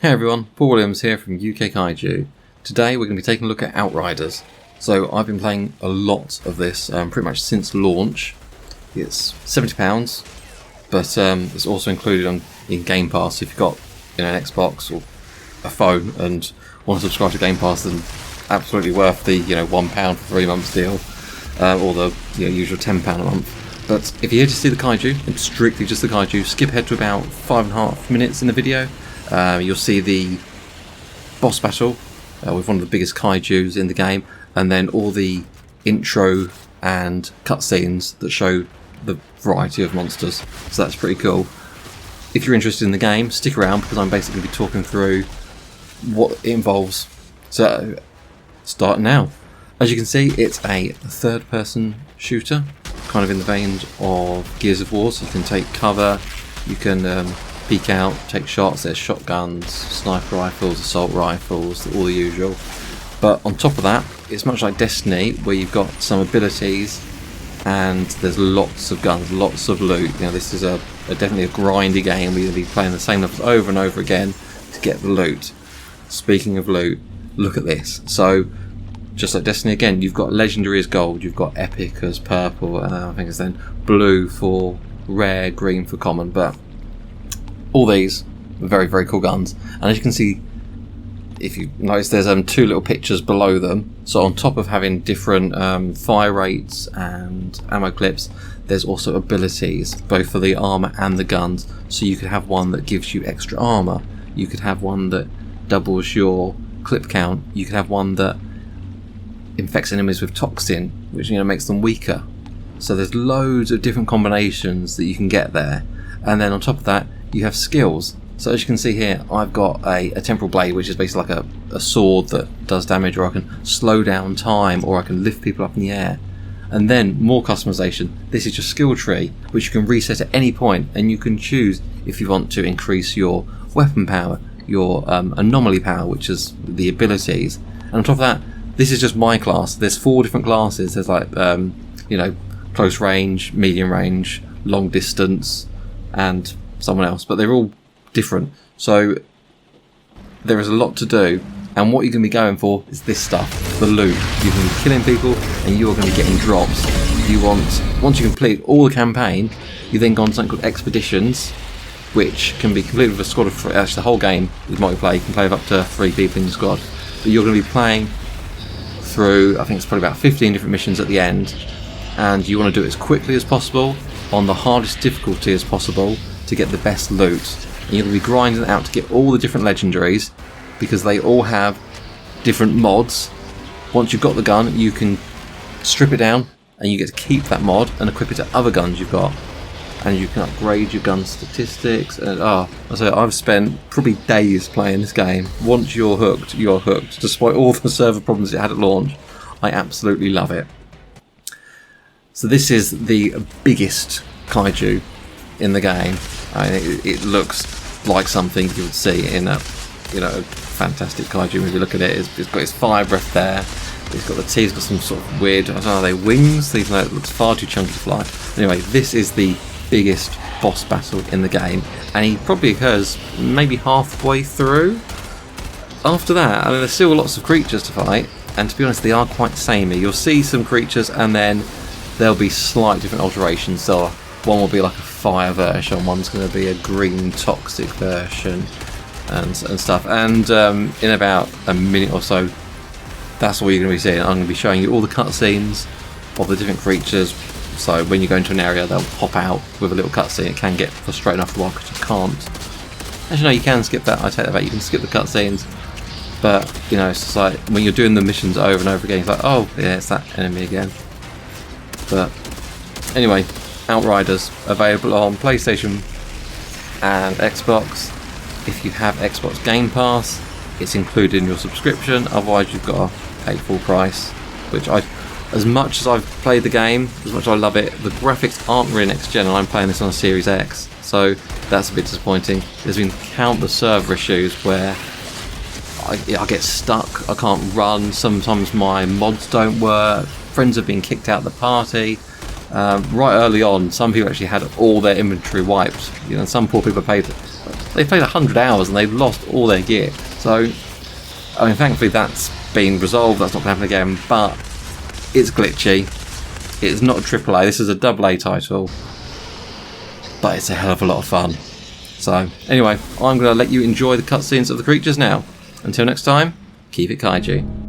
Hey everyone, Paul Williams here from UK Kaiju. Today we're going to be taking a look at Outriders. So I've been playing a lot of this pretty much since launch. It's £70, but it's also included in Game Pass. If you've got an Xbox or a phone and want to subscribe to Game Pass, then absolutely worth the £1 for 3 months deal, or the usual £10 a month. But if you're here to see the Kaiju, and strictly just the Kaiju, skip ahead to about 5.5 minutes in the video. You'll see the boss battle with one of the biggest kaijus in the game, and then all the intro and cutscenes that show the variety of monsters. So that's pretty cool. If you're interested in the game, stick around because I'm basically going to be talking through what it involves. So, start now. As you can see, it's a third-person shooter, kind of in the vein of Gears of War. So you can take cover, you can peek out, take shots. There's shotguns, sniper rifles, assault rifles, all the usual. But on top of that, it's much like Destiny, where you've got some abilities and there's lots of guns, lots of loot. This is definitely a grindy game where you're going to be playing the same levels over and over again to get the loot. Speaking of loot, look at this. So, just like Destiny again, you've got legendary as gold, you've got epic as purple, and I think it's then blue for rare, green for common, but all these are very, very cool guns. And as you can see, if you notice, there's two little pictures below them. So on top of having different fire rates and ammo clips, there's also abilities, both for the armor and the guns. So you could have one that gives you extra armor. You could have one that doubles your clip count. You could have one that infects enemies with toxin, which makes them weaker. So there's loads of different combinations that you can get there. And then on top of that, you have skills. So as you can see here, I've got a temporal blade, which is basically like a sword that does damage, or I can slow down time, or I can lift people up in the air. And then more customization. This is your skill tree, which you can reset at any point, and you can choose if you want to increase your weapon power, your anomaly power, which is the abilities. And on top of that, this is just my class. There's 4 different classes. There's like close range, medium range, long distance, and someone else, but they're all different. So there is a lot to do, and what you're going to be going for is this stuff, the loot. You're going to be killing people, and you're going to be getting drops. Once you complete all the campaign, you then go on to something called expeditions, which can be completed with a squad of 3. Actually, the whole game is multiplayer. You can play with up to 3 people in your squad, but you're going to be playing through, I think it's probably about 15 different missions at the end, and you want to do it as quickly as possible on the hardest difficulty as possible to get the best loot. And you're going to be grinding it out to get all the different legendaries, because they all have different mods. Once you've got the gun, you can strip it down and you get to keep that mod and equip it to other guns you've got, and you can upgrade your gun statistics. And I've spent probably days playing this game. Once you're hooked, you're hooked. Despite all the server problems it had at launch, I absolutely love it. So this is the biggest kaiju in the game. It looks like something you would see in a fantastic kaiju movie. Look at it. It's got its fire breath there. It's got the teeth. It's got some sort of weird, I don't know, are they wings? Even though it looks far too chunky to fly. Anyway, this is the biggest boss battle in the game, and he probably occurs maybe halfway through. After that, there's still lots of creatures to fight, and to be honest, they are quite samey. You'll see some creatures, and then there'll be slight different alterations. So one will be like a fire version, one's going to be a green toxic version, and stuff. And in about a minute or so, that's all you're going to be seeing. I'm going to be showing you all the cutscenes of the different creatures. So when you go into an area, they'll pop out with a little cutscene. It can get frustrating after a while because you can't. Actually, no, you can skip that. I take that back. You can skip the cutscenes. But, it's just like when you're doing the missions over and over again, it's like, oh, yeah, it's that enemy again. But anyway, Outriders, available on PlayStation and Xbox. If you have Xbox Game Pass, it's included in your subscription. Otherwise, you've got to pay full price. Which as much as I've played the game, as much as I love it, the graphics aren't really next gen, and I'm playing this on a Series X, so that's a bit disappointing. There's been countless server issues where I get stuck. I can't run. Sometimes my mods don't work. Friends have been kicked out of the party. Right early on, some people actually had all their inventory wiped. Some poor people paid They've played 100 hours and they've lost all their gear. So, I mean, thankfully that's been resolved. That's not going to happen again. But it's glitchy. It's not a AAA. This is a AA title. But it's a hell of a lot of fun. So, anyway, I'm going to let you enjoy the cutscenes of the creatures now. Until next time, keep it kaiju.